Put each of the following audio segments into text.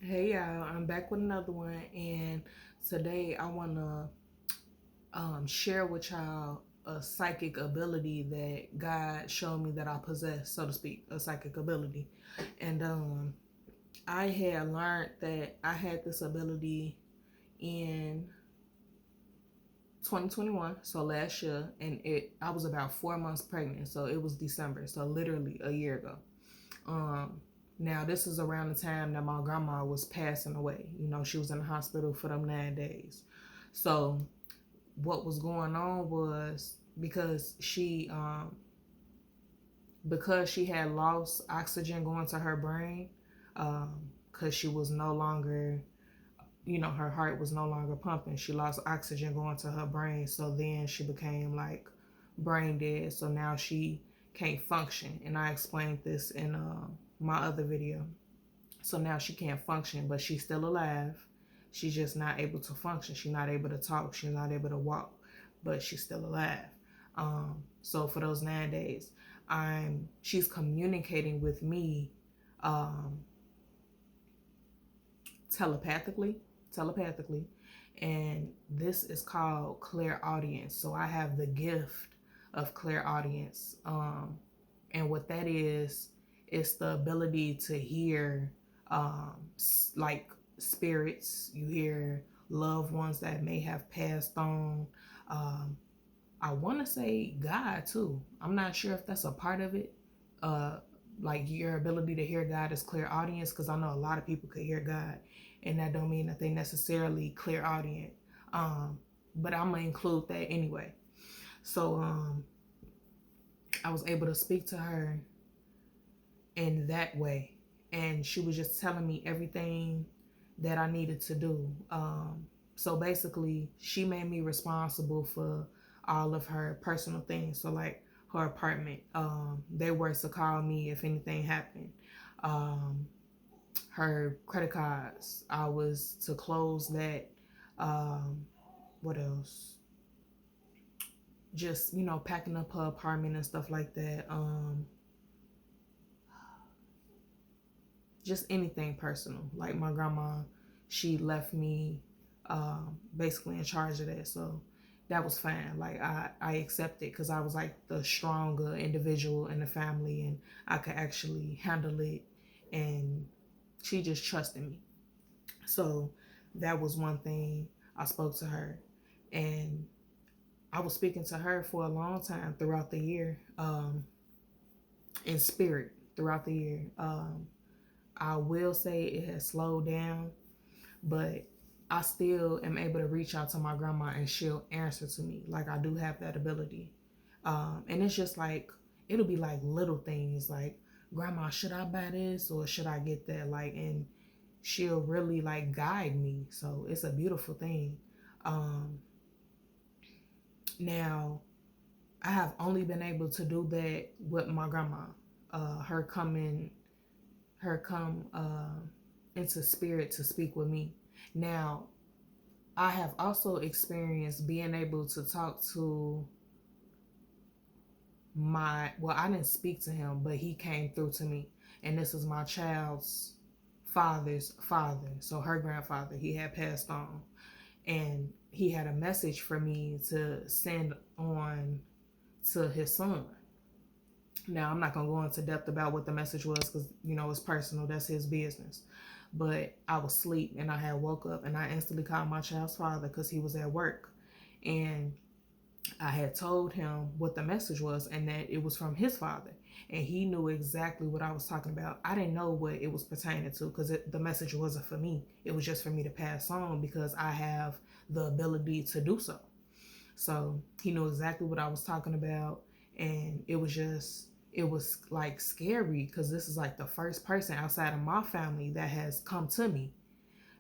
Hey y'all, I'm back with another one, and today I want to share with y'all a psychic ability that God showed me that I possess, so to speak, a psychic ability. And I had learned that I had this ability in 2021, so last year, and I was about 4 months pregnant, so it was December, so literally a year ago. Um, Now this is around the time that my grandma was passing away. You know, she was in the hospital for them 9 days. So what was going on was because she had lost oxygen going to her brain, because she was no longer, her heart was no longer pumping. She lost oxygen going to her brain. So then she became like brain dead. So now she can't function. And I explained this in my other video. So now she can't function, but she's still alive. She's just not able to function. She's not able to talk. She's not able to walk, but she's still alive. So for those 9 days, she's communicating with me um, telepathically, telepathically, and this is called clairaudience. So I have the gift of clairaudience, and what that is, it's the ability to hear, like spirits. You hear loved ones that may have passed on. Um, I want to say God too. I'm not sure if that's a part of it. Uh, like your ability to hear God is clairaudience, because I know a lot of people could hear God, and that don't mean that they necessarily clairaudient. But I'm gonna include that anyway. So I was able to speak to her in that way, and she was just telling me everything that I needed to do. So basically, she made me responsible for all of her personal things. So like her apartment, they were to call me if anything happened. Um, Her credit cards, I was to close that. Um, what else? Just packing up her apartment and stuff like that. Just anything personal. Like my grandma, she left me basically in charge of that. So that was fine. Like I accepted, because I was like the stronger individual in the family, and I could actually handle it. And she just trusted me. So that was one thing. I spoke to her, and I was speaking to her for a long time throughout the year, in spirit throughout the year. I will say it has slowed down, but I still am able to reach out to my grandma and she'll answer to me. Like I do have that ability. And it's just like, it'll be like little things like, grandma, should I buy this or should I get that? Like, and she'll really like guide me. So it's a beautiful thing. Um, Now, I have only been able to do that with my grandma. Her coming her come into spirit to speak with me. Now, I have also experienced being able to talk to I didn't speak to him, but he came through to me. And this is my child's father's father. So her grandfather, he had passed on. And he had a message for me to send on to his son. Now, I'm not going to go into depth about what the message was, because, it's personal. That's his business. But I was asleep, and I had woke up, and I instantly called my child's father because he was at work. And I had told him what the message was, and that it was from his father. And he knew exactly what I was talking about. I didn't know what it was pertaining to, because the message wasn't for me. It was just for me to pass on, because I have the ability to do so. So he knew exactly what I was talking about. And it was like scary, because this is like the first person outside of my family that has come to me.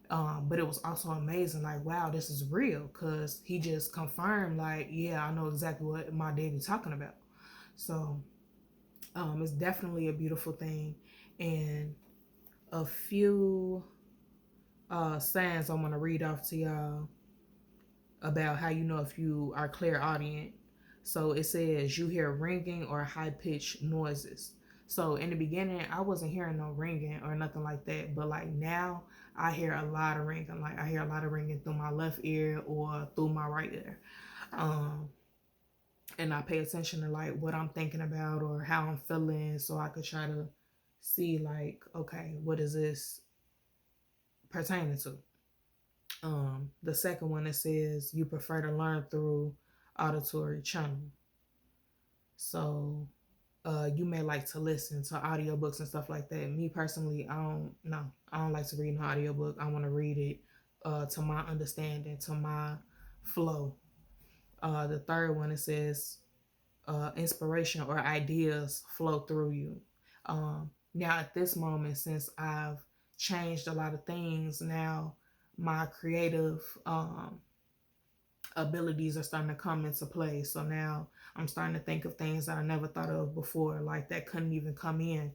But it was also amazing, like, wow, this is real, because he just confirmed, like, yeah, I know exactly what my daddy talking about. So it's definitely a beautiful thing. And a few signs I want to read off to y'all about how you know if you are clairaudient. So it says you hear ringing or high pitched noises. So in the beginning, I wasn't hearing no ringing or nothing like that. But like now, I hear a lot of ringing. Like I hear a lot of ringing through my left ear or through my right ear. Um, and I pay attention to like what I'm thinking about or how I'm feeling, so I could try to see like, okay, what is this pertaining to? The second one, it says you prefer to learn through auditory channel. So you may like to listen to audiobooks and stuff like that. Me personally, I don't like to read an audiobook. I want to read it to my understanding, to my flow. The third one, it says inspiration or ideas flow through you. Now at this moment, since I've changed a lot of things, now my creative abilities are starting to come into play. So now I'm starting to think of things that I never thought of before, like that couldn't even come in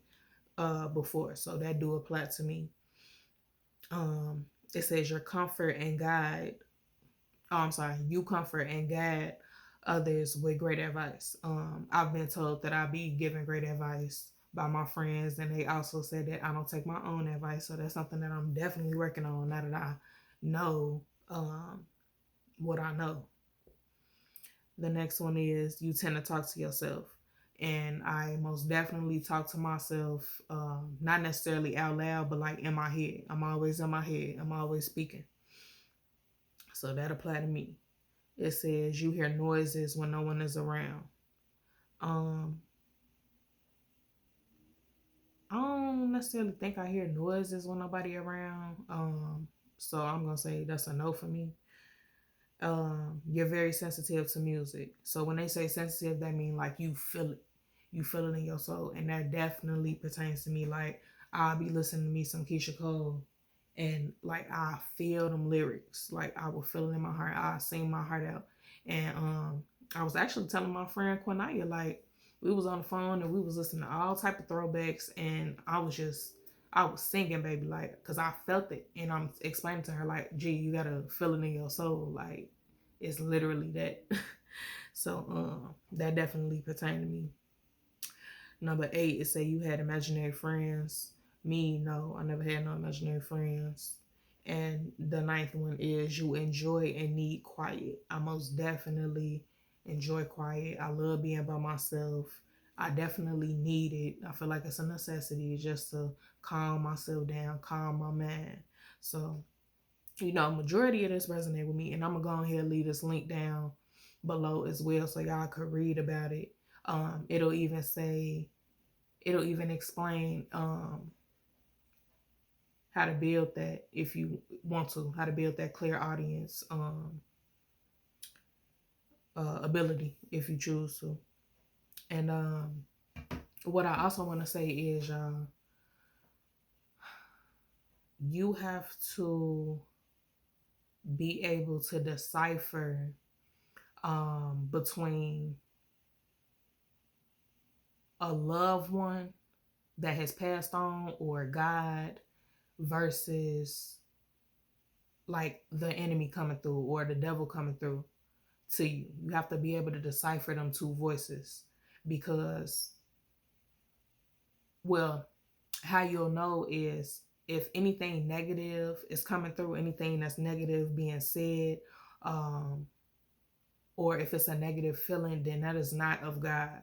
before. So that do apply to me. It says your comfort and guide. Oh, I'm sorry. You comfort and guide others with great advice. I've been told that I be giving great advice by my friends, and they also said that I don't take my own advice. So that's something that I'm definitely working on now that I know what I know. The next one is you tend to talk to yourself. And I most definitely talk to myself, not necessarily out loud, but like in my head. I'm always in my head. I'm always speaking. So that apply to me. It says you hear noises when no one is around. I don't necessarily think I hear noises when nobody around. So I'm gonna say that's a no for me. You're very sensitive to music. So when they say sensitive, that mean like you feel it. You feel it in your soul. And that definitely pertains to me. Like I'll be listening to me some Keisha Cole and like I feel them lyrics. Like I will feel it in my heart. I sing my heart out. And I was actually telling my friend Quinaya, like, we was on the phone and we was listening to all type of throwbacks, and I was singing, baby, like, cause I felt it, and I'm explaining to her like, gee, you gotta feel it in your soul, like, it's literally that. So that definitely pertained to me. Number 8 is say you had imaginary friends. Me, no, I never had no imaginary friends. And the 9th one is you enjoy and need quiet. I most definitely enjoy quiet. I love being by myself. I definitely need it. I feel like it's a necessity just to calm myself down, calm my mind. So, majority of this resonate with me. And I'm going to go ahead and leave this link down below as well so y'all could read about it. It'll even explain how to build that, if you want to, how to build that clairaudience ability if you choose to. And what I also want to say is, you have to be able to decipher between a loved one that has passed on or God versus like the enemy coming through or the devil coming through to you. You have to be able to decipher them two voices, because, well, how you'll know is if anything negative is coming through, anything that's negative being said, or if it's a negative feeling, then that is not of God.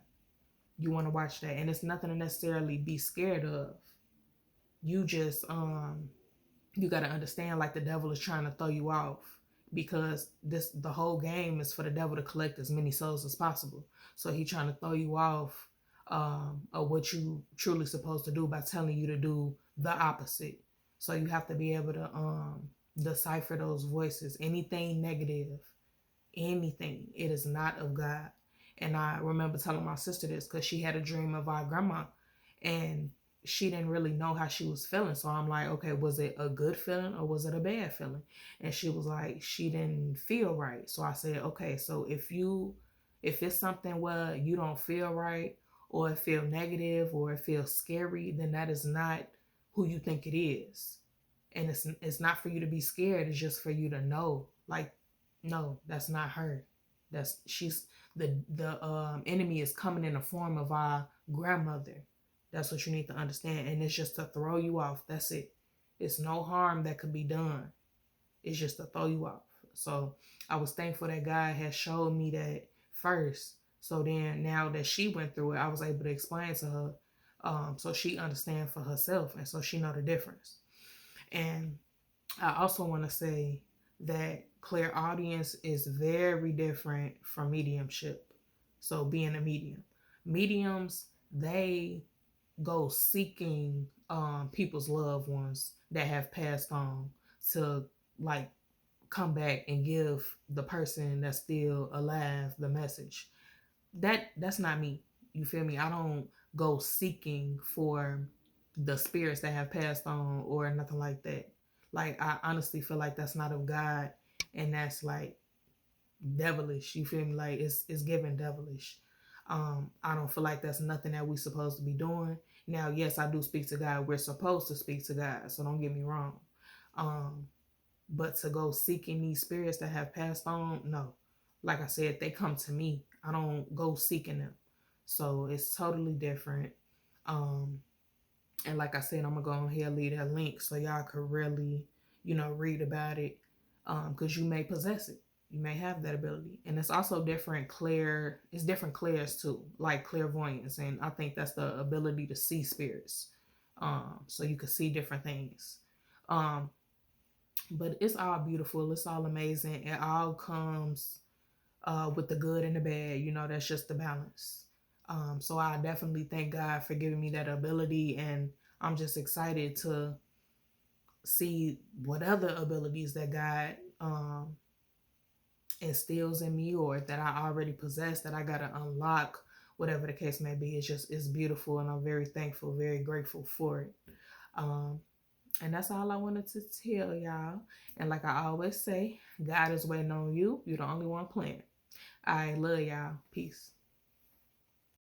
You want to watch that. And it's nothing to necessarily be scared of. You just, you got to understand, like, the devil is trying to throw you off, because the whole game is for the devil to collect as many souls as possible. So he trying to throw you off of what you truly supposed to do by telling you to do the opposite. So you have to be able to decipher those voices. Anything negative, anything, it is not of God. And I remember telling my sister this because she had a dream of our grandma, and she didn't really know how she was feeling. So I'm like, okay, was it a good feeling or was it a bad feeling? And she was like, she didn't feel right. So I said, okay, so if it's something where you don't feel right, or it feel negative, or it feels scary, then that is not who you think it is. And it's not for you to be scared. It's just for you to know, like, no, that's not her. The enemy is coming in the form of our grandmother. That's what you need to understand. And it's just to throw you off. That's it. It's no harm that could be done. It's just to throw you off. So I was thankful that God had showed me that first. So then now that she went through it, I was able to explain to her, so she understand for herself, and so she know the difference. And I also want to say that clairaudience is very different from mediumship. So being a medium, mediums, they go seeking people's loved ones that have passed on to like come back and give the person that's still alive the message. That's not me. You feel me? I don't go seeking for the spirits that have passed on or nothing like that. Like I honestly feel like that's not of God, and that's like devilish. You feel me? Like it's given devilish. I don't feel like that's nothing that we supposed to be doing. Now, yes, I do speak to God. We're supposed to speak to God, so don't get me wrong. Um, but to go seeking these spirits that have passed on, no. Like I said, they come to me. I don't go seeking them. So it's totally different. Um, and like I said, I'm gonna go ahead and leave that link so y'all could really, read about it. Because you may possess it. You may have that ability. And it's also it's different clairs too, like clairvoyance. And I think that's the ability to see spirits. So you can see different things. Um, but it's all beautiful, it's all amazing. It all comes with the good and the bad. That's just the balance. So I definitely thank God for giving me that ability, and I'm just excited to see what other abilities that God instills in me, or that I already possess, that I gotta unlock. Whatever the case may be, it's beautiful, and I'm very thankful, very grateful for it. um, and that's all I wanted to tell y'all. And like I always say, God is waiting on you. You're the only one playing. I love y'all. Peace.